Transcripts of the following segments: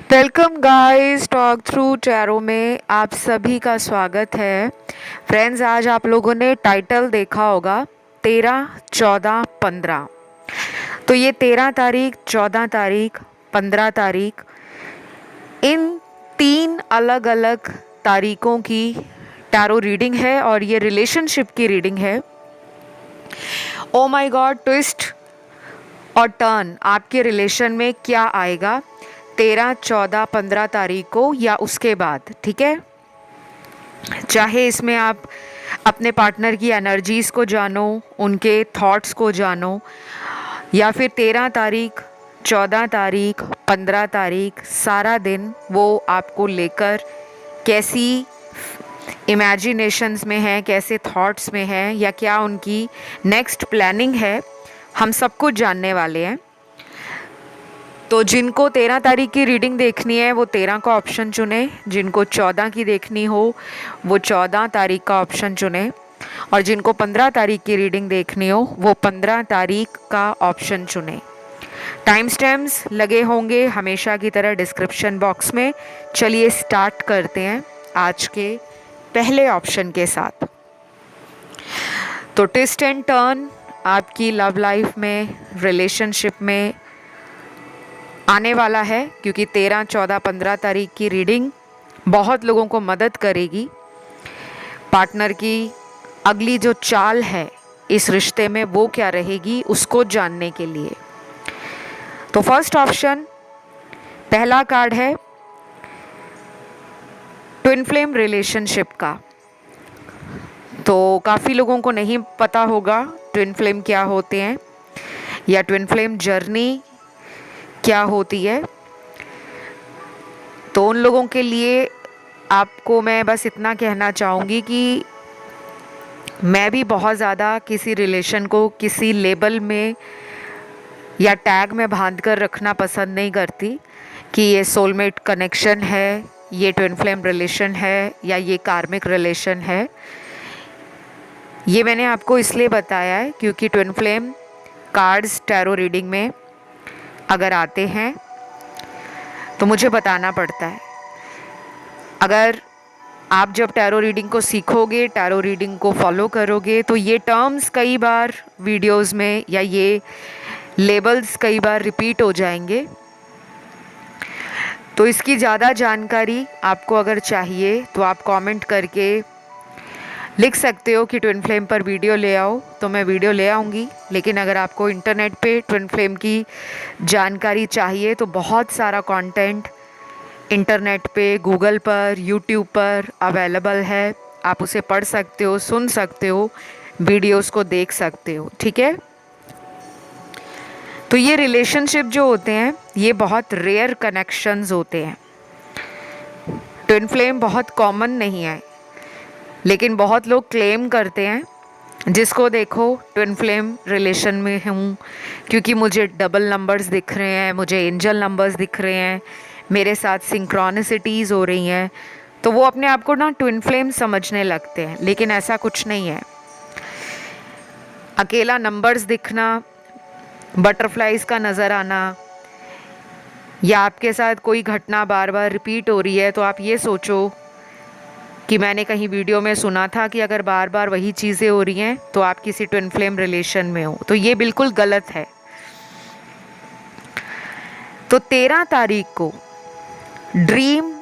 Welcome guys, talk through tarot में आप सभी का स्वागत है। फ्रेंड्स, आज आप लोगों ने टाइटल देखा होगा 13, 14, 15। तो ये 13 तारीख, 14 तारीख, 15 तारीख, इन 3 अलग अलग तारीखों की टैरो रीडिंग है और ये रिलेशनशिप की रीडिंग है। ओ माय गॉड, ट्विस्ट और टर्न आपके रिलेशन में क्या आएगा 13, 14, 15 तारीख को या उसके बाद, ठीक है। चाहे इसमें आप अपने पार्टनर की एनर्जीज को जानो, उनके थॉट्स को जानो, या फिर 13 तारीख, 14 तारीख, 15 तारीख सारा दिन वो आपको लेकर कैसी इमेजिनेशंस में है, कैसे थॉट्स में है, या क्या उनकी नेक्स्ट प्लानिंग है, हम सब कुछ जानने वाले हैं। तो जिनको 13 तारीख की रीडिंग देखनी है वो 13 का ऑप्शन चुने, जिनको 14 की देखनी हो वो 14 तारीख का ऑप्शन चुने, और जिनको 15 तारीख की रीडिंग देखनी हो वो 15 तारीख का ऑप्शन चुने। टाइम स्टैम्प्स लगे होंगे हमेशा की तरह डिस्क्रिप्शन बॉक्स में। चलिए स्टार्ट करते हैं आज के पहले ऑप्शन के साथ। तो ट्विस्ट एंड टर्न आपकी लव लाइफ में, रिलेशनशिप में आने वाला है, क्योंकि 13, 14, 15 तारीख की रीडिंग बहुत लोगों को मदद करेगी पार्टनर की अगली जो चाल है इस रिश्ते में वो क्या रहेगी उसको जानने के लिए। तो फर्स्ट ऑप्शन, पहला कार्ड है ट्विन फ्लेम रिलेशनशिप का। तो काफ़ी लोगों को नहीं पता होगा ट्विन फ्लेम क्या होते हैं या ट्विन फ्लेम जर्नी क्या होती है। तो उन लोगों के लिए आपको मैं बस इतना कहना चाहूँगी कि मैं भी बहुत ज़्यादा किसी रिलेशन को किसी लेबल में या टैग में बांध कर रखना पसंद नहीं करती कि ये सोलमेट कनेक्शन है, ये ट्विन फ्लेम रिलेशन है या ये कार्मिक रिलेशन है। ये मैंने आपको इसलिए बताया है क्योंकि twin flame cards tarot reading में अगर आते हैं तो मुझे बताना पड़ता है। अगर आप जब टैरो रीडिंग को सीखोगे, टैरो रीडिंग को फॉलो करोगे, तो ये टर्म्स कई बार वीडियोस में या ये लेबल्स कई बार रिपीट हो जाएंगे। तो इसकी ज़्यादा जानकारी आपको अगर चाहिए तो आप कमेंट करके लिख सकते हो कि ट्विन फ्लेम पर वीडियो ले आओ, तो मैं वीडियो ले आऊँगी। लेकिन अगर आपको इंटरनेट पे ट्विन फ्लेम की जानकारी चाहिए तो बहुत सारा कंटेंट इंटरनेट पे, गूगल पर, यूट्यूब पर अवेलेबल है। आप उसे पढ़ सकते हो, सुन सकते हो, वीडियोस को देख सकते हो, ठीक है। तो ये रिलेशनशिप जो होते हैं ये बहुत रेयर कनेक्शंस होते हैं। ट्विन फ्लेम बहुत कॉमन नहीं है, लेकिन बहुत लोग क्लेम करते हैं, जिसको देखो ट्विन फ्लेम रिलेशन में हूँ क्योंकि मुझे डबल नंबर्स दिख रहे हैं, मुझे एंजल नंबर्स दिख रहे हैं, मेरे साथ सिंक्रोनिसिटीज़ हो रही हैं, तो वो अपने आप को ना ट्विन फ्लेम समझने लगते हैं। लेकिन ऐसा कुछ नहीं है। अकेला नंबर्स दिखना, बटरफ्लाइज का नज़र आना, या आपके साथ कोई घटना बार बार रिपीट हो रही है तो आप ये सोचो कि मैंने कहीं वीडियो में सुना था कि अगर बार बार वही चीज़ें हो रही हैं तो आप किसी ट्विन फ्लेम रिलेशन में हो, तो ये बिल्कुल गलत है। तो 13 तारीख को ड्रीम,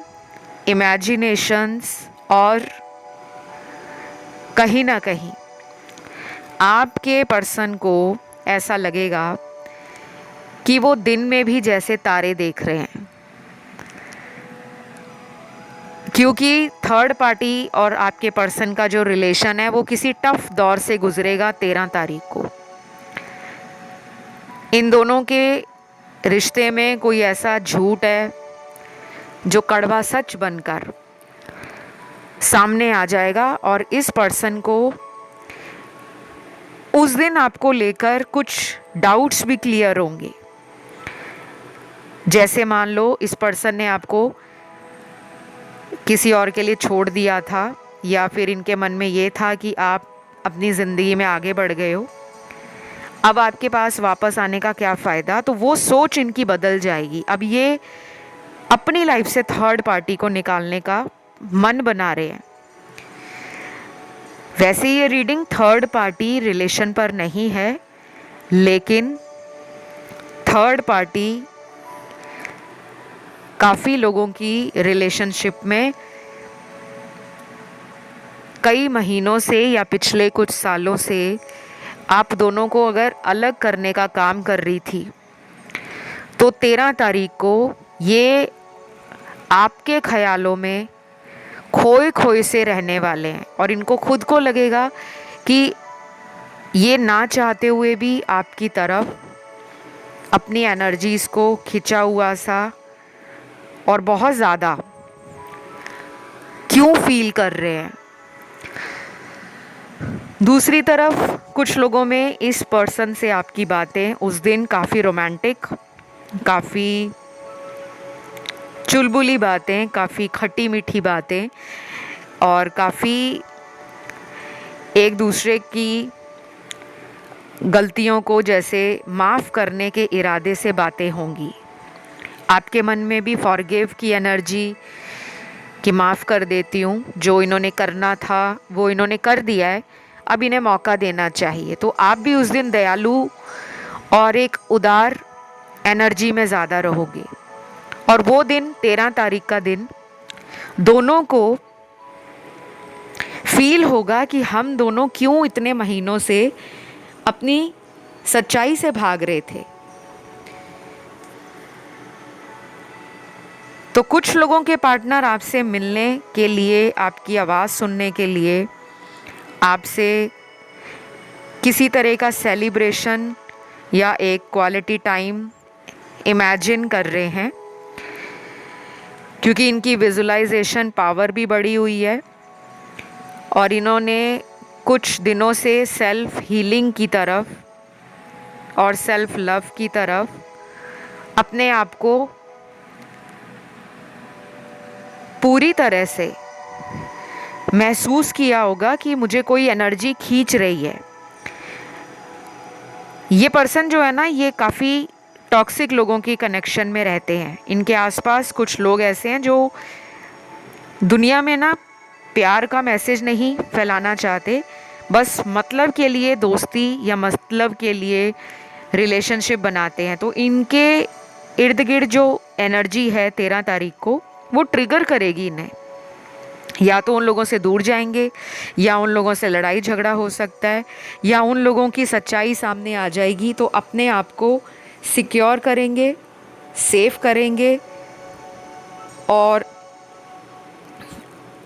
इमेजिनेशंस और कहीं ना कहीं आपके पर्सन को ऐसा लगेगा कि वो दिन में भी जैसे तारे देख रहे हैं, क्योंकि थर्ड पार्टी और आपके पर्सन का जो रिलेशन है वो किसी टफ दौर से गुजरेगा 13 तारीख को। इन दोनों के रिश्ते में कोई ऐसा झूठ है जो कड़वा सच बनकर सामने आ जाएगा, और इस पर्सन को उस दिन आपको लेकर कुछ डाउट्स भी क्लियर होंगे। जैसे मान लो इस पर्सन ने आपको किसी और के लिए छोड़ दिया था, या फिर इनके मन में ये था कि आप अपनी ज़िंदगी में आगे बढ़ गए हो, अब आपके पास वापस आने का क्या फ़ायदा। तो वो सोच इनकी बदल जाएगी। अब ये अपनी लाइफ से थर्ड पार्टी को निकालने का मन बना रहे हैं। वैसे ये रीडिंग थर्ड पार्टी रिलेशन पर नहीं है, लेकिन थर्ड पार्टी काफ़ी लोगों की रिलेशनशिप में कई महीनों से या पिछले कुछ सालों से आप दोनों को अगर अलग करने का काम कर रही थी, तो 13 तारीख को ये आपके ख्यालों में खोए खोए से रहने वाले हैं और इनको खुद को लगेगा कि ये ना चाहते हुए भी आपकी तरफ अपनी एनर्जीज़ को खिंचा हुआ सा और बहुत ज़्यादा क्यों फील कर रहे हैं। दूसरी तरफ कुछ लोगों में इस पर्सन से आपकी बातें उस दिन काफ़ी रोमांटिक, काफ़ी चुलबुली बातें, काफ़ी खट्टी मीठी बातें और काफ़ी एक दूसरे की गलतियों को जैसे माफ़ करने के इरादे से बातें होंगी। आपके मन में भी फॉरगिव की एनर्जी कि माफ़ कर देती हूँ, जो इन्होंने करना था वो इन्होंने कर दिया है, अब इन्हें मौका देना चाहिए। तो आप भी उस दिन दयालु और एक उदार एनर्जी में ज़्यादा रहोगे। और वो दिन 13 तारीख का दिन दोनों को फील होगा कि हम दोनों क्यों इतने महीनों से अपनी सच्चाई से भाग रहे थे। तो कुछ लोगों के पार्टनर आपसे मिलने के लिए, आपकी आवाज़ सुनने के लिए, आपसे किसी तरह का सेलिब्रेशन या एक क्वालिटी टाइम इमेजिन कर रहे हैं, क्योंकि इनकी विजुलाइजेशन पावर भी बढ़ी हुई है और इन्होंने कुछ दिनों से सेल्फ हीलिंग की तरफ और सेल्फ लव की तरफ अपने आप को पूरी तरह से महसूस किया होगा कि मुझे कोई एनर्जी खींच रही है। ये पर्सन जो है ना, ये काफ़ी टॉक्सिक लोगों की कनेक्शन में रहते हैं। इनके आसपास कुछ लोग ऐसे हैं जो दुनिया में ना प्यार का मैसेज नहीं फैलाना चाहते, बस मतलब के लिए दोस्ती या मतलब के लिए रिलेशनशिप बनाते हैं। तो इनके इर्द गिर्द जो एनर्जी है 13 तारीख को, वो ट्रिगर करेगी इन्हें। या तो उन लोगों से दूर जाएंगे, या उन लोगों से लड़ाई झगड़ा हो सकता है, या उन लोगों की सच्चाई सामने आ जाएगी। तो अपने आप को सिक्योर करेंगे, सेफ करेंगे और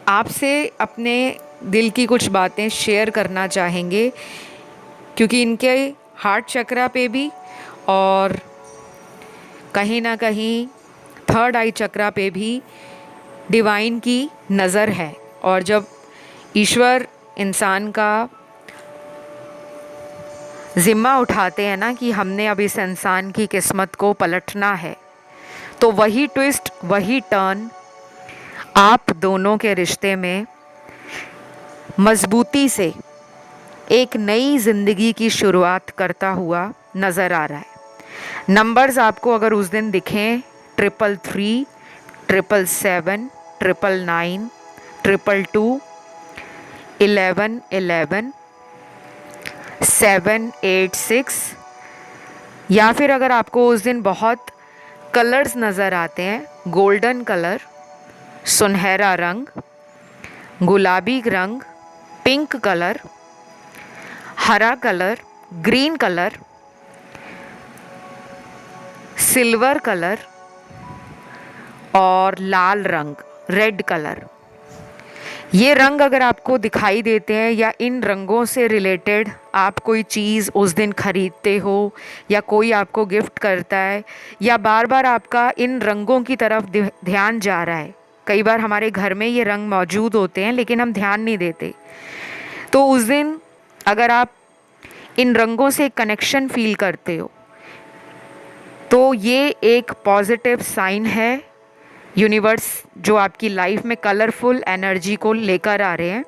आपसे अपने दिल की कुछ बातें शेयर करना चाहेंगे, क्योंकि इनके हार्ट चक्रा पे भी और कहीं ना कहीं थर्ड आई चक्रा पे भी डिवाइन की नज़र है। और जब ईश्वर इंसान का ज़िम्मा उठाते हैं ना कि हमने अब इस इंसान की किस्मत को पलटना है, तो वही ट्विस्ट, वही टर्न आप दोनों के रिश्ते में मजबूती से एक नई ज़िंदगी की शुरुआत करता हुआ नज़र आ रहा है। नंबर्स आपको अगर उस दिन दिखें 333, 777, 999, 222, 11, 11, 786, या फिर अगर आपको उस दिन बहुत कलर्स नज़र आते हैं, गोल्डन कलर, सुनहरा रंग, गुलाबी रंग, पिंक कलर, हरा colour, green colour, silver colour और लाल रंग, रेड कलर, ये रंग अगर आपको दिखाई देते हैं या इन रंगों से रिलेटेड आप कोई चीज़ उस दिन ख़रीदते हो या कोई आपको गिफ्ट करता है या बार बार आपका इन रंगों की तरफ ध्यान जा रहा है, कई बार हमारे घर में ये रंग मौजूद होते हैं लेकिन हम ध्यान नहीं देते, तो उस दिन अगर आप इन रंगों से कनेक्शन फील करते हो तो ये एक पॉजिटिव साइन है। यूनिवर्स जो आपकी लाइफ में कलरफुल एनर्जी को लेकर आ रहे हैं,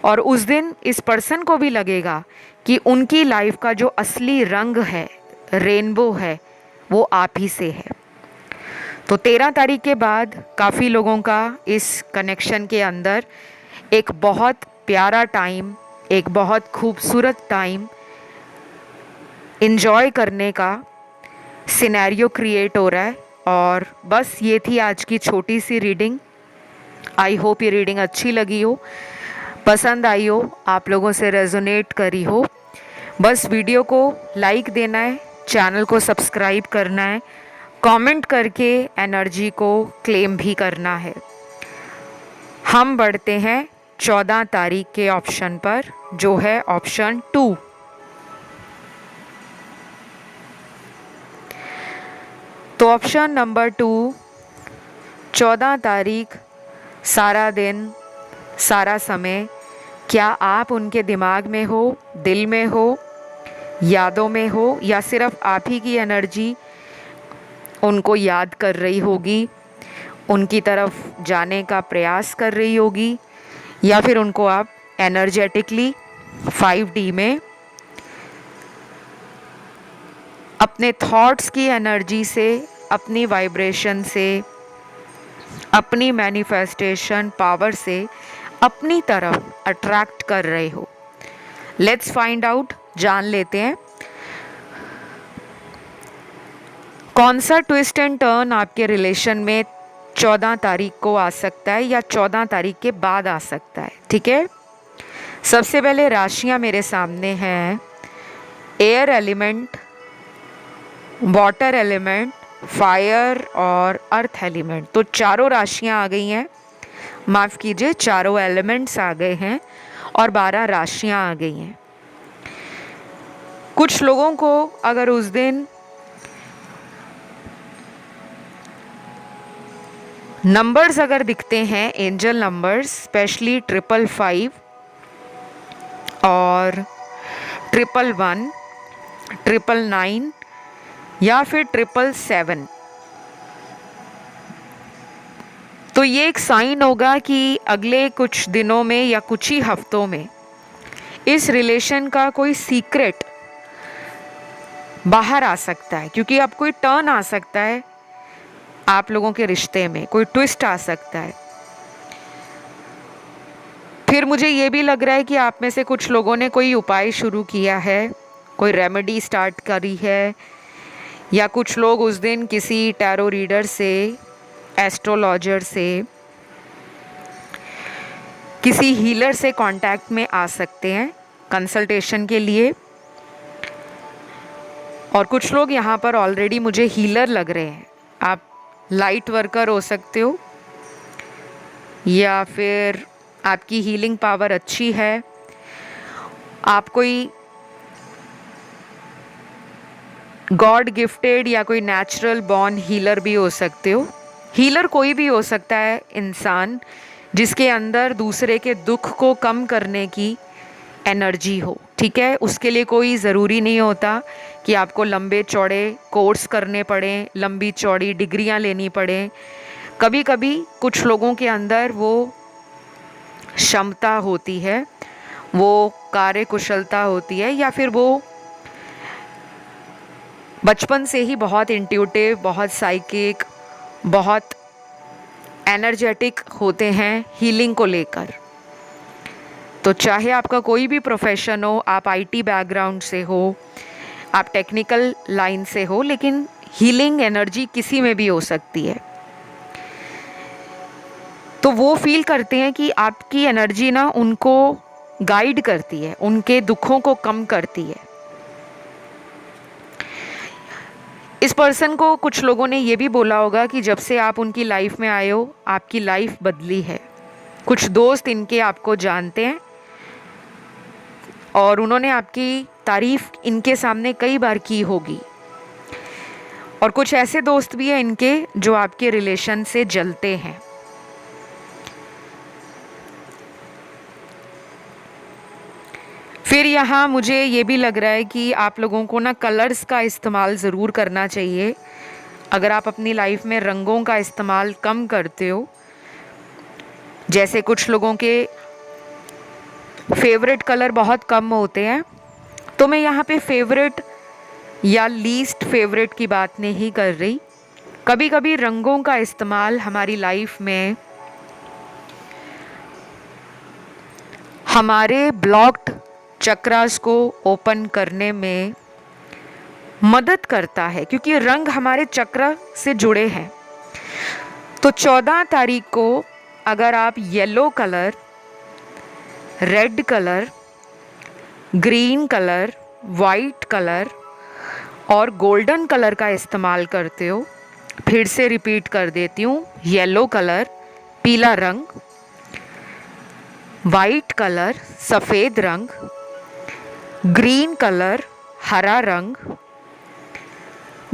और उस दिन इस पर्सन को भी लगेगा कि उनकी लाइफ का जो असली रंग है, रेनबो है, वो आप ही से है। तो 13 तारीख के बाद काफ़ी लोगों का इस कनेक्शन के अंदर एक बहुत प्यारा टाइम, एक बहुत खूबसूरत टाइम इन्जॉय करने का सिनेरियो क्रिएट हो रहा है। और बस ये थी आज की छोटी सी रीडिंग। आई होप ये रीडिंग अच्छी लगी हो, पसंद आई हो, आप लोगों से रेजोनेट करी हो। बस वीडियो को लाइक देना है, चैनल को सब्सक्राइब करना है, कमेंट करके एनर्जी को क्लेम भी करना है। हम बढ़ते हैं 14 तारीख के ऑप्शन पर, जो है ऑप्शन 2। तो ऑप्शन नंबर 2, 14 तारीख, सारा दिन, सारा समय, क्या आप उनके दिमाग में हो, दिल में हो, यादों में हो, या सिर्फ आप ही की एनर्जी उनको याद कर रही होगी, उनकी तरफ जाने का प्रयास कर रही होगी, या फिर उनको आप एनर्जेटिकली 5D में अपने थॉट्स की एनर्जी से, अपनी वाइब्रेशन से, अपनी मैनिफेस्टेशन पावर से अपनी तरफ अट्रैक्ट कर रहे हो। लेट्स फाइंड आउट, जान लेते हैं कौन सा ट्विस्ट एंड टर्न आपके रिलेशन में 14 तारीख को आ सकता है या 14 तारीख के बाद आ सकता है। ठीक है, सबसे पहले राशियां मेरे सामने हैं। Air element, water element, fire और अर्थ एलिमेंट। तो चारों राशियां आ गई हैं, माफ़ कीजिए, चारों एलिमेंट्स आ गए हैं और 12 राशियां आ गई हैं। कुछ लोगों को अगर उस दिन नंबर्स अगर दिखते हैं, एंजल नंबर्स, स्पेशली 555 और 111, 999 या फिर 777, तो ये एक साइन होगा कि अगले कुछ दिनों में या कुछ ही हफ्तों में इस रिलेशन का कोई सीक्रेट बाहर आ सकता है, क्योंकि अब कोई टर्न आ सकता है, आप लोगों के रिश्ते में कोई ट्विस्ट आ सकता है। फिर मुझे ये भी लग रहा है कि आप में से कुछ लोगों ने कोई उपाय शुरू किया है, कोई रेमेडी स्टार्ट करी है, या कुछ लोग उस दिन किसी टैरो रीडर से, एस्ट्रोलॉजर से, किसी हीलर से कांटेक्ट में आ सकते हैं कंसल्टेशन के लिए। और कुछ लोग यहाँ पर ऑलरेडी मुझे हीलर लग रहे हैं। आप लाइट वर्कर हो सकते हो, या फिर आपकी हीलिंग पावर अच्छी है, आप कोई गॉड गिफ्टेड या कोई नेचुरल बॉर्न हीलर भी हो सकते हो। हीलर कोई भी हो सकता है इंसान जिसके अंदर दूसरे के दुख को कम करने की एनर्जी हो। ठीक है, उसके लिए कोई ज़रूरी नहीं होता कि आपको लंबे चौड़े कोर्स करने पड़े, लंबी चौड़ी डिग्रियां लेनी पड़े। कभी कभी कुछ लोगों के अंदर वो क्षमता होती है, वो कार्य कुशलता होती है, या फिर वो बचपन से ही बहुत इंट्यूटिव, बहुत साइकिक, बहुत एनर्जेटिक होते हैं हीलिंग को लेकर। तो चाहे आपका कोई भी प्रोफेशन हो, आप आईटी बैकग्राउंड से हो, आप टेक्निकल लाइन से हो, लेकिन हीलिंग एनर्जी किसी में भी हो सकती है। तो वो फील करते हैं कि आपकी एनर्जी ना उनको गाइड करती है, उनके दुखों को कम करती है। इस पर्सन को कुछ लोगों ने ये भी बोला होगा कि जब से आप उनकी लाइफ में आए हो, आपकी लाइफ बदली है। कुछ दोस्त इनके आपको जानते हैं और उन्होंने आपकी तारीफ इनके सामने कई बार की होगी। और कुछ ऐसे दोस्त भी हैं इनके जो आपके रिलेशन से जलते हैं। फिर यहाँ मुझे ये भी लग रहा है कि आप लोगों को ना कलर्स का इस्तेमाल ज़रूर करना चाहिए। अगर आप अपनी लाइफ में रंगों का इस्तेमाल कम करते हो, जैसे कुछ लोगों के फेवरेट कलर बहुत कम होते हैं, तो मैं यहाँ पे फेवरेट या लीस्ट फेवरेट की बात नहीं कर रही। कभी कभी रंगों का इस्तेमाल हमारी लाइफ में हमारे ब्लॉक्ड चक्रास को ओपन करने में मदद करता है, क्योंकि रंग हमारे चक्र से जुड़े हैं। तो 14 तारीख को अगर आप yellow colour, red colour, green colour, white colour और गोल्डन कलर का इस्तेमाल करते हो, फिर से रिपीट कर देती हूँ, येलो कलर पीला रंग, वाइट कलर सफ़ेद रंग, ग्रीन कलर हरा रंग,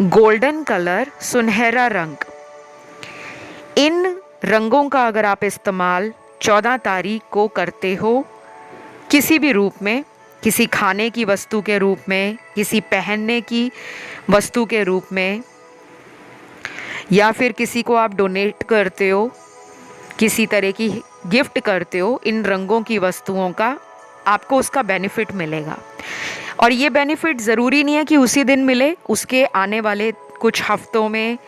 गोल्डन कलर सुनहरा रंग। इन रंगों का अगर आप इस्तेमाल 14 तारीख को करते हो किसी भी रूप में, किसी खाने की वस्तु के रूप में, किसी पहनने की वस्तु के रूप में, या फिर किसी को आप डोनेट करते हो, किसी तरह की गिफ्ट करते हो, इन रंगों की वस्तुओं का आपको उसका बेनिफिट मिलेगा। और ये बेनिफिट ज़रूरी नहीं है कि उसी दिन मिले, उसके आने वाले कुछ हफ्तों में,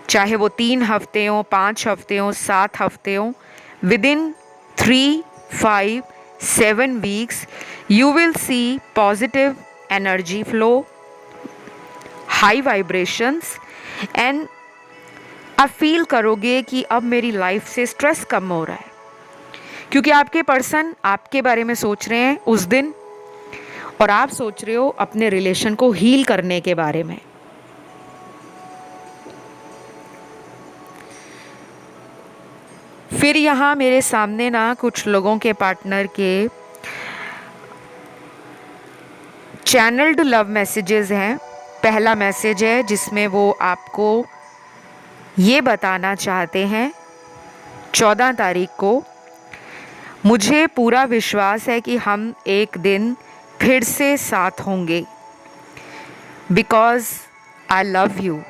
चाहे वो 3 हफ्ते हों, 5 हफ्ते हों, 7 हफ्ते हों, within 3, 5, 7 weeks you will see positive energy flow, high vibrations and आप फील करोगे कि अब मेरी लाइफ से स्ट्रेस कम हो रहा है, क्योंकि आपके पर्सन आपके बारे में सोच रहे हैं उस दिन, और आप सोच रहे हो अपने रिलेशन को हील करने के बारे में। फिर यहाँ मेरे सामने ना कुछ लोगों के पार्टनर के चैनल्ड लव मैसेजेस हैं। पहला मैसेज है जिसमें वो आपको ये बताना चाहते हैं 14 तारीख को, मुझे पूरा विश्वास है कि हम एक दिन फिर से साथ होंगे, बिकॉज़ आई लव यू।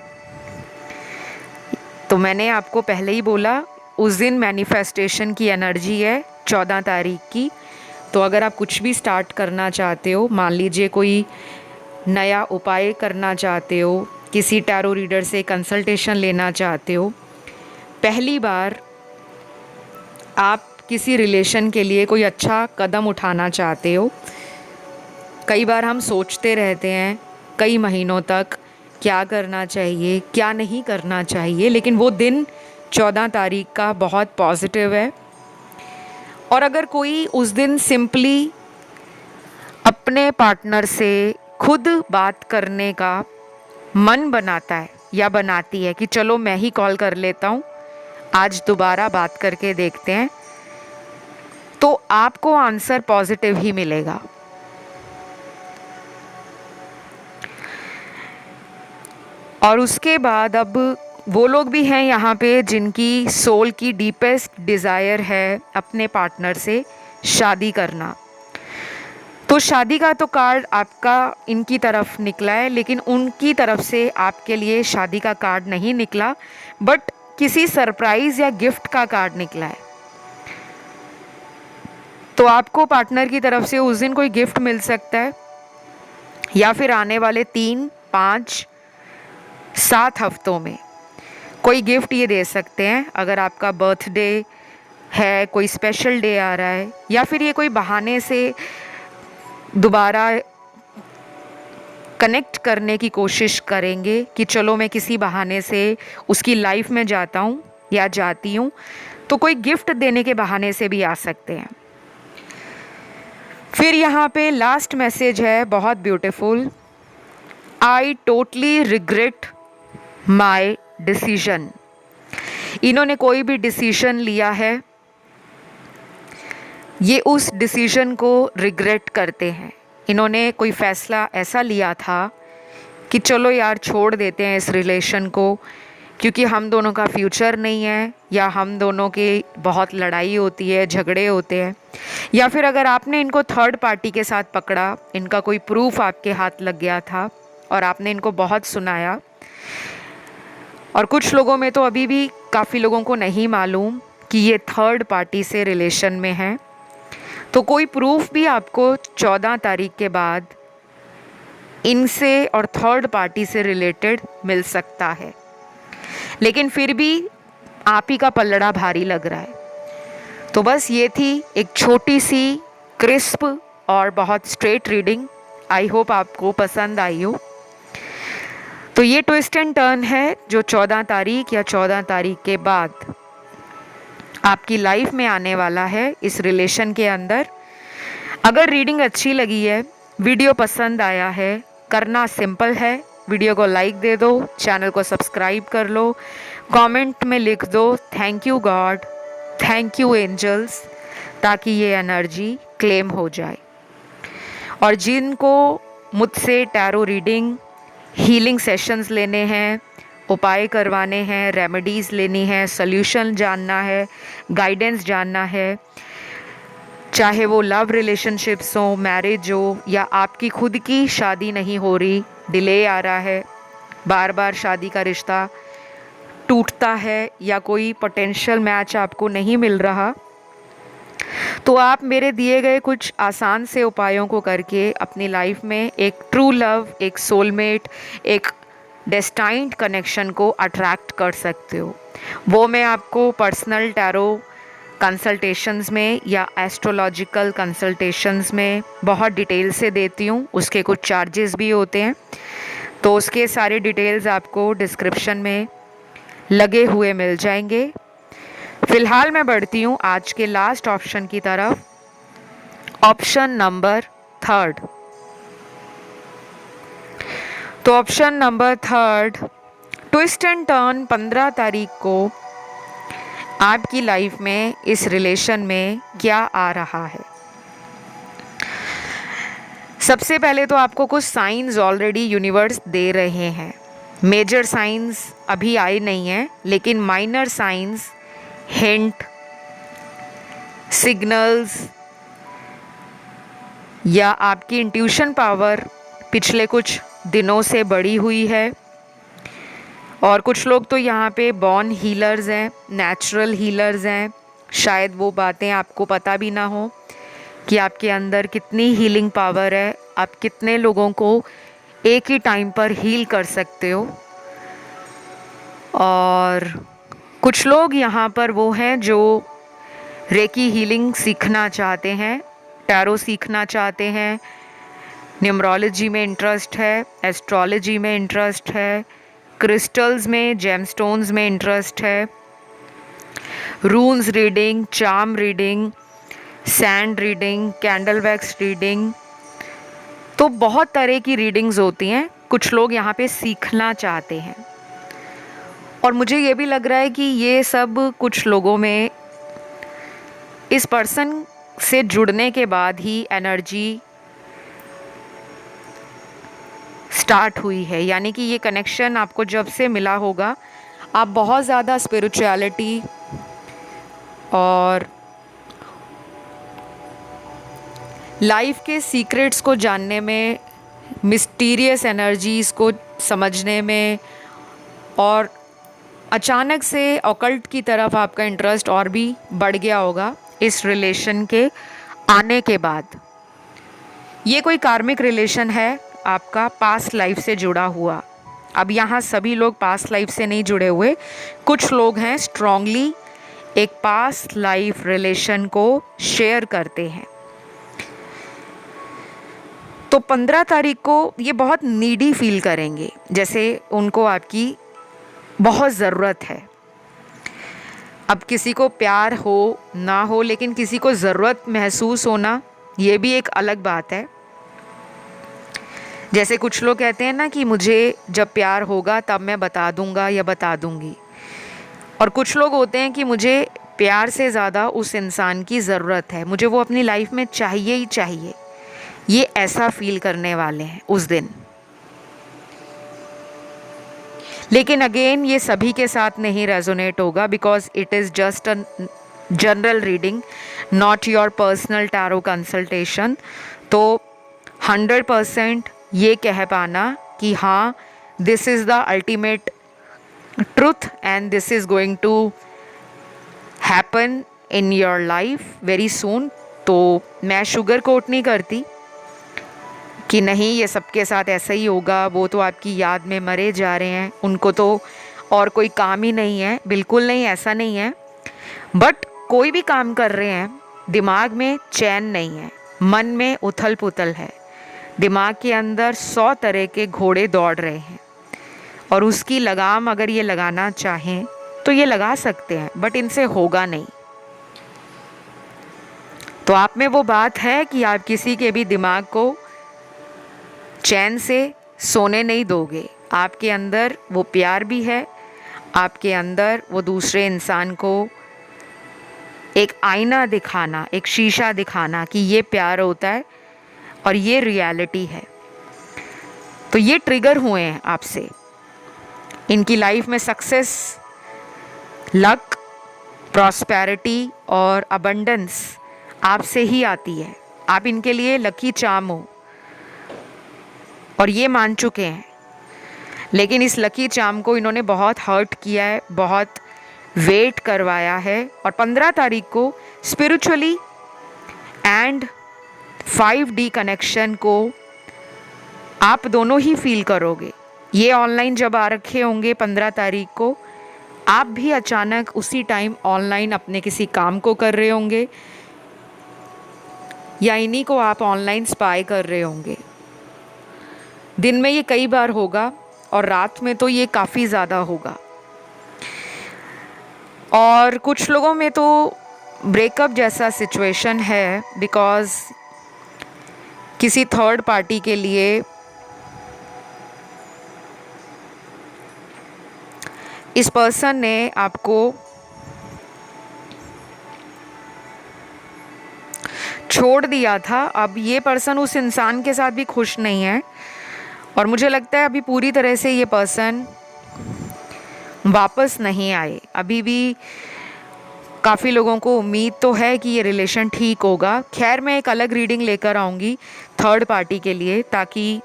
तो मैंने आपको पहले ही बोला, उस दिन मैनिफेस्टेशन की एनर्जी है 14 तारीख की। तो अगर आप कुछ भी स्टार्ट करना चाहते हो, मान लीजिए कोई नया उपाय करना चाहते हो, किसी टैरो रीडर से कंसल्टेशन लेना चाहते हो, पहली बार आप किसी रिलेशन के लिए कोई अच्छा कदम उठाना चाहते हो, कई बार हम सोचते रहते हैं कई महीनों तक क्या करना चाहिए, क्या नहीं करना चाहिए, लेकिन वो दिन 14 तारीख का बहुत पॉजिटिव है। और अगर कोई उस दिन सिंपली अपने पार्टनर से खुद बात करने का मन बनाता है या बनाती है कि चलो मैं ही कॉल कर लेता हूँ, आज दोबारा बात करके देखते हैं, तो आपको आंसर पॉजिटिव ही मिलेगा। और उसके बाद अब वो लोग भी हैं यहाँ पे जिनकी सोल की डीपेस्ट डिज़ायर है अपने पार्टनर से शादी करना। तो शादी का तो कार्ड आपका इनकी तरफ निकला है, लेकिन उनकी तरफ से आपके लिए शादी का कार्ड नहीं निकला, बट किसी सरप्राइज़ या गिफ्ट का कार्ड निकला है। तो आपको पार्टनर की तरफ से उस दिन कोई गिफ्ट मिल सकता है, या फिर आने वाले 3, 5, 7 हफ्तों में कोई गिफ्ट ये दे सकते हैं। अगर आपका बर्थडे है, कोई स्पेशल डे आ रहा है, या फिर ये कोई बहाने से दोबारा कनेक्ट करने की कोशिश करेंगे कि चलो मैं किसी बहाने से उसकी लाइफ में जाता हूँ या जाती हूँ, तो कोई गिफ्ट देने के बहाने से भी आ सकते हैं। फिर यहाँ पे लास्ट मैसेज है बहुत beautiful, I totally regret my decision. इन्होंने कोई भी डिसीजन लिया है, ये उस डिसीजन को रिग्रेट करते हैं। इन्होंने कोई फ़ैसला ऐसा लिया था कि चलो यार छोड़ देते हैं इस रिलेशन को, क्योंकि हम दोनों का फ्यूचर नहीं है, या हम दोनों की बहुत लड़ाई होती है, झगड़े होते हैं, या फिर अगर आपने इनको थर्ड पार्टी के साथ पकड़ा, इनका कोई प्रूफ आपके हाथ लग गया था और आपने इनको बहुत सुनाया। और कुछ लोगों में तो अभी भी काफ़ी लोगों को नहीं मालूम कि ये थर्ड पार्टी से रिलेशन में है। तो कोई प्रूफ भी आपको 14 तारीख के बाद इनसे और थर्ड पार्टी से रिलेटेड मिल सकता है। लेकिन फिर भी आप ही का पल्लड़ा भारी लग रहा है। तो बस ये थी एक छोटी सी क्रिस्प और बहुत स्ट्रेट रीडिंग। आई होप आपको पसंद आई हो। तो ये ट्विस्ट एंड टर्न है जो 14 तारीख या 14 तारीख के बाद आपकी लाइफ में आने वाला है इस रिलेशन के अंदर। अगर रीडिंग अच्छी लगी है, वीडियो पसंद आया है, करना सिंपल है, वीडियो को लाइक दे दो, चैनल को सब्सक्राइब कर लो, कमेंट में लिख दो thank you God, thank you angels, ताकि ये एनर्जी क्लेम हो जाए। और जिनको मुझसे टैरो रीडिंग, हीलिंग सेशंस लेने हैं, उपाय करवाने हैं, रेमेडीज़ लेनी है, सॉल्यूशन जानना है, गाइडेंस जानना है, चाहे वो लव रिलेशनशिप्स हो, मैरिज हो, या आपकी खुद की शादी नहीं हो रही, डिले आ रहा है, बार बार शादी का रिश्ता टूटता है, या कोई पोटेंशियल मैच आपको नहीं मिल रहा, तो आप मेरे दिए गए कुछ आसान से उपायों को करके अपनी लाइफ में एक ट्रू लव, एक सोलमेट, एक डेस्टाइन्ड कनेक्शन को अट्रैक्ट कर सकते हो। वो मैं आपको पर्सनल टैरो कंसल्टेशंस में या एस्ट्रोलॉजिकल कंसल्टेशंस में बहुत डिटेल से देती हूँ। उसके कुछ चार्जेस भी होते हैं, तो उसके सारे डिटेल्स आपको डिस्क्रिप्शन में लगे हुए मिल जाएंगे। फिलहाल मैं बढ़ती हूँ आज के लास्ट ऑप्शन की तरफ, ऑप्शन नंबर 3। तो option number 3, twist and turn 15 तारीख को आपकी लाइफ में इस रिलेशन में क्या आ रहा है। सबसे पहले तो आपको कुछ साइंस ऑलरेडी यूनिवर्स दे रहे हैं। मेजर साइंस अभी आए नहीं हैं, लेकिन माइनर साइंस, हिंट, सिग्नल्स या आपकी इंट्यूशन पावर पिछले कुछ दिनों से बढ़ी हुई है। और कुछ लोग तो यहाँ पे बॉर्न हीलर्स हैं, नेचुरल हीलर्स हैं। शायद वो बातें आपको पता भी ना हो कि आपके अंदर कितनी हीलिंग पावर है, आप कितने लोगों को एक ही टाइम पर हील कर सकते हो। और कुछ लोग यहाँ पर वो हैं जो रेकी हीलिंग सीखना चाहते हैं, टैरो सीखना चाहते हैं, न्यूमरोलॉजी में इंटरेस्ट है, एस्ट्रोलॉजी में इंटरेस्ट है, क्रिस्टल्स में, जेमस्टोन्स में इंटरेस्ट है, रून्स reading, charm reading, sand reading, candle wax reading, तो बहुत तरह की रीडिंग्स होती हैं। कुछ लोग यहाँ पे सीखना चाहते हैं। और मुझे ये भी लग रहा है कि ये सब कुछ लोगों में इस पर्सन से जुड़ने के बाद ही एनर्जी स्टार्ट हुई है। यानी कि ये कनेक्शन आपको जब से मिला होगा, आप बहुत ज़्यादा स्पिरिचुअलिटी और लाइफ के सीक्रेट्स को जानने में, मिस्टीरियस एनर्जीज़ को समझने में, और अचानक से ऑकल्ट की तरफ आपका इंटरेस्ट और भी बढ़ गया होगा इस रिलेशन के आने के बाद। ये कोई कार्मिक रिलेशन है आपका, पास्ट लाइफ से जुड़ा हुआ। अब यहाँ सभी लोग पास्ट लाइफ से नहीं जुड़े हुए, कुछ लोग हैं स्ट्रांगली एक पास्ट लाइफ रिलेशन को शेयर करते हैं। तो 15 तारीख को ये बहुत नीडी फील करेंगे, जैसे उनको आपकी बहुत ज़रूरत है। अब किसी को प्यार हो ना हो, लेकिन किसी को ज़रूरत महसूस होना, ये भी एक अलग बात है। जैसे कुछ लोग कहते हैं ना कि मुझे जब प्यार होगा तब मैं बता दूंगा या बता दूंगी, और कुछ लोग होते हैं कि मुझे प्यार से ज़्यादा उस इंसान की ज़रूरत है, मुझे वो अपनी लाइफ में चाहिए ही चाहिए। ये ऐसा फील करने वाले हैं उस दिन। लेकिन अगेन ये सभी के साथ नहीं रेजोनेट होगा, because it is just a general reading, not your personal tarot consultation. तो 100% ये कह पाना कि हाँ, this is the ultimate truth and this is going to happen in your life very soon, तो मैं शुगर कोट नहीं करती कि नहीं ये सबके साथ ऐसा ही होगा, वो तो आपकी याद में मरे जा रहे हैं, उनको तो और कोई काम ही नहीं है, बिल्कुल नहीं, ऐसा नहीं है। बट कोई भी काम कर रहे हैं, दिमाग में चैन नहीं है, मन में उथल पुथल है, दिमाग के अंदर 100 तरह के घोड़े दौड़ रहे हैं, और उसकी लगाम अगर ये लगाना चाहें तो ये लगा सकते हैं, बट इनसे होगा नहीं। तो आप में वो बात है कि आप किसी के भी दिमाग को चैन से सोने नहीं दोगे। आपके अंदर वो प्यार भी है, आपके अंदर वो दूसरे इंसान को एक आईना दिखाना, एक शीशा दिखाना कि ये प्यार होता है और ये रियलिटी है। तो ये ट्रिगर हुए हैं आपसे। इनकी लाइफ में सक्सेस, लक, प्रॉस्पेरिटी और अबंडेंस आपसे ही आती है। आप इनके लिए लकी चार्म हो और ये मान चुके हैं। लेकिन इस लकी चार्म को इन्होंने बहुत हर्ट किया है, बहुत वेट करवाया है, और 15 तारीख को स्पिरिचुअली एंड 5D कनेक्शन को आप दोनों ही फील करोगे। ये ऑनलाइन जब आ रखे होंगे 15 तारीख को, आप भी अचानक उसी टाइम ऑनलाइन अपने किसी काम को कर रहे होंगे, या इन्हीं को आप ऑनलाइन स्पाई कर रहे होंगे। दिन में ये कई बार होगा और रात में तो ये काफ़ी ज़्यादा होगा। और कुछ लोगों में तो ब्रेकअप जैसा सिचुएशन है, बिकॉज़ किसी थर्ड पार्टी के लिए इस पर्सन ने आपको छोड़ दिया था। अब ये पर्सन उस इंसान के साथ भी खुश नहीं है, और मुझे लगता है अभी पूरी तरह से ये पर्सन वापस नहीं आए। अभी भी काफ़ी लोगों को उम्मीद तो है कि ये रिलेशन ठीक होगा। खैर, मैं एक अलग रीडिंग लेकर आऊँगी थर्ड पार्टी के लिए, ताकि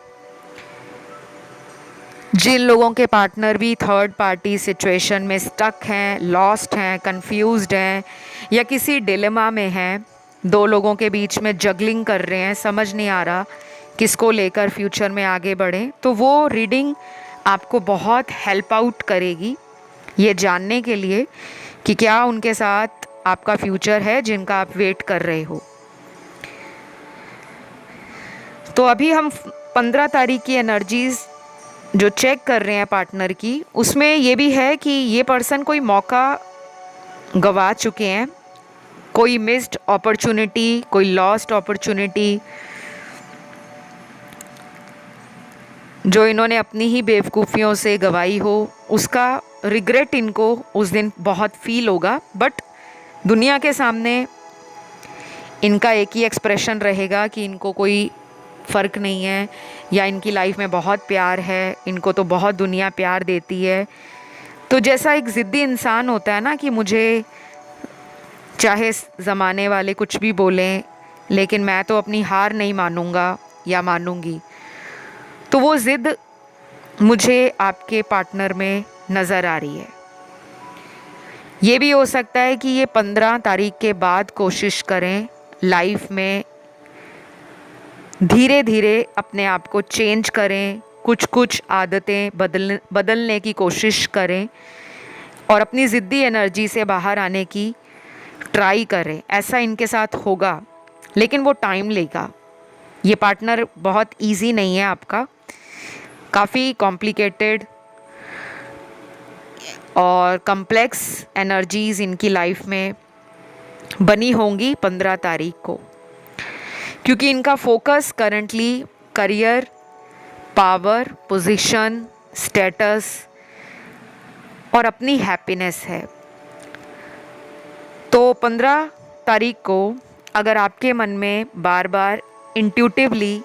जिन लोगों के पार्टनर भी थर्ड पार्टी सिचुएशन में स्टक हैं, लॉस्ट हैं, कंफ्यूज्ड हैं, या किसी डिलेमा में हैं, दो लोगों के बीच में जगलिंग कर रहे हैं, समझ नहीं आ रहा किसको लेकर फ्यूचर में आगे बढ़ें, तो वो रीडिंग आपको बहुत हेल्प आउट करेगी ये जानने के लिए कि क्या उनके साथ आपका फ्यूचर है जिनका आप वेट कर रहे हो। तो अभी हम 15 तारीख की एनर्जीज़ जो चेक कर रहे हैं पार्टनर की, उसमें ये भी है कि ये पर्सन कोई मौका गंवा चुके हैं, कोई मिस्ड अपॉर्चुनिटी, कोई लॉस्ट अपॉर्चुनिटी जो इन्होंने अपनी ही बेवकूफ़ियों से गंवाई हो, उसका रिग्रेट इनको उस दिन बहुत फील होगा। बट दुनिया के सामने इनका एक ही एक्सप्रेशन रहेगा कि इनको कोई फ़र्क नहीं है, या इनकी लाइफ में बहुत प्यार है, इनको तो बहुत दुनिया प्यार देती है। तो जैसा एक ज़िद्दी इंसान होता है ना कि मुझे चाहे ज़माने वाले कुछ भी बोलें, लेकिन मैं तो अपनी हार नहीं मानूंगा या मानूंगी, तो वो ज़िद मुझे आपके पार्टनर में नज़र आ रही है। ये भी हो सकता है कि ये 15 तारीख के बाद कोशिश करें लाइफ में धीरे धीरे अपने आप को चेंज करें, कुछ कुछ आदतें बदलने की कोशिश करें और अपनी ज़िद्दी एनर्जी से बाहर आने की ट्राई करें। ऐसा इनके साथ होगा, लेकिन वो टाइम लेगा। ये पार्टनर बहुत इजी नहीं है आपका, काफ़ी कॉम्प्लिकेटेड और कम्प्लेक्स एनर्जीज़ इनकी लाइफ में बनी होंगी 15 तारीख को, क्योंकि इनका focus currently career, power, position, status और अपनी हैप्पीनेस है। तो 15 तारीख को अगर आपके मन में बार बार इंट्यूटिवली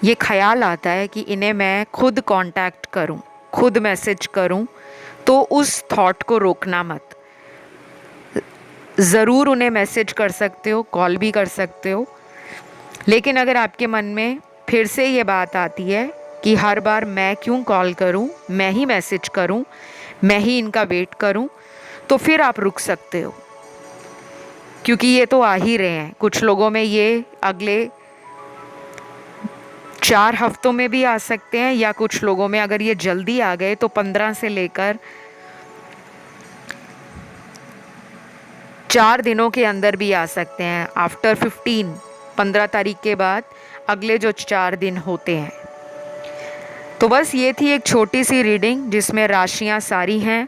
ये ख्याल आता है कि इन्हें मैं खुद कांटेक्ट करूं, खुद मैसेज करूं, तो उस थॉट को रोकना मत। ज़रूर उन्हें मैसेज कर सकते हो, कॉल भी कर सकते हो, लेकिन अगर आपके मन में फिर से ये बात आती है कि हर बार मैं क्यों कॉल करूं, मैं ही मैसेज करूं, मैं ही इनका वेट करूं, तो फिर आप रुक सकते हो, क्योंकि ये तो आ ही रहे हैं। कुछ लोगों में ये अगले 4 हफ्तों में भी आ सकते हैं, या कुछ लोगों में अगर ये जल्दी आ गए तो 15 से लेकर 4 दिनों के अंदर भी आ सकते हैं, आफ्टर 15 तारीख के बाद अगले जो 4 दिन होते हैं। तो बस ये थी एक छोटी सी रीडिंग जिसमें राशियाँ सारी हैं,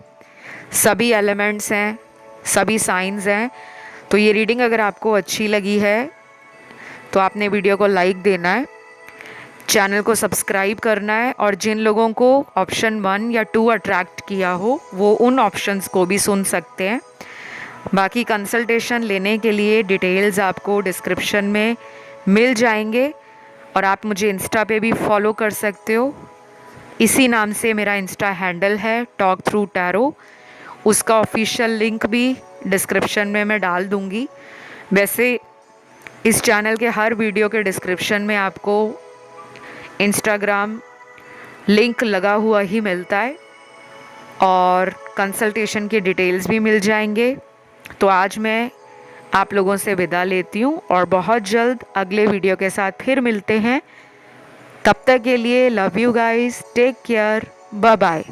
सभी एलिमेंट्स हैं, सभी साइंस हैं। तो ये रीडिंग अगर आपको अच्छी लगी है तो आपने वीडियो को लाइक देना है, चैनल को सब्सक्राइब करना है, और जिन लोगों को ऑप्शन 1 या 2 अट्रैक्ट किया हो वो उन ऑप्शंस को भी सुन सकते हैं। बाकी कंसल्टेशन लेने के लिए डिटेल्स आपको डिस्क्रिप्शन में मिल जाएंगे, और आप मुझे इंस्टा पे भी फॉलो कर सकते हो। इसी नाम से मेरा इंस्टा हैंडल है, टॉक थ्रू टैरो। उसका ऑफिशियल लिंक भी डिस्क्रिप्शन में मैं डाल दूँगी। वैसे इस चैनल के हर वीडियो के डिस्क्रिप्शन में आपको इंस्टाग्राम लिंक लगा हुआ ही मिलता है, और कंसल्टेशन की डिटेल्स भी मिल जाएंगे। तो आज मैं आप लोगों से विदा लेती हूँ, और बहुत जल्द अगले वीडियो के साथ फिर मिलते हैं। तब तक के लिए love you guys, take care, bye bye.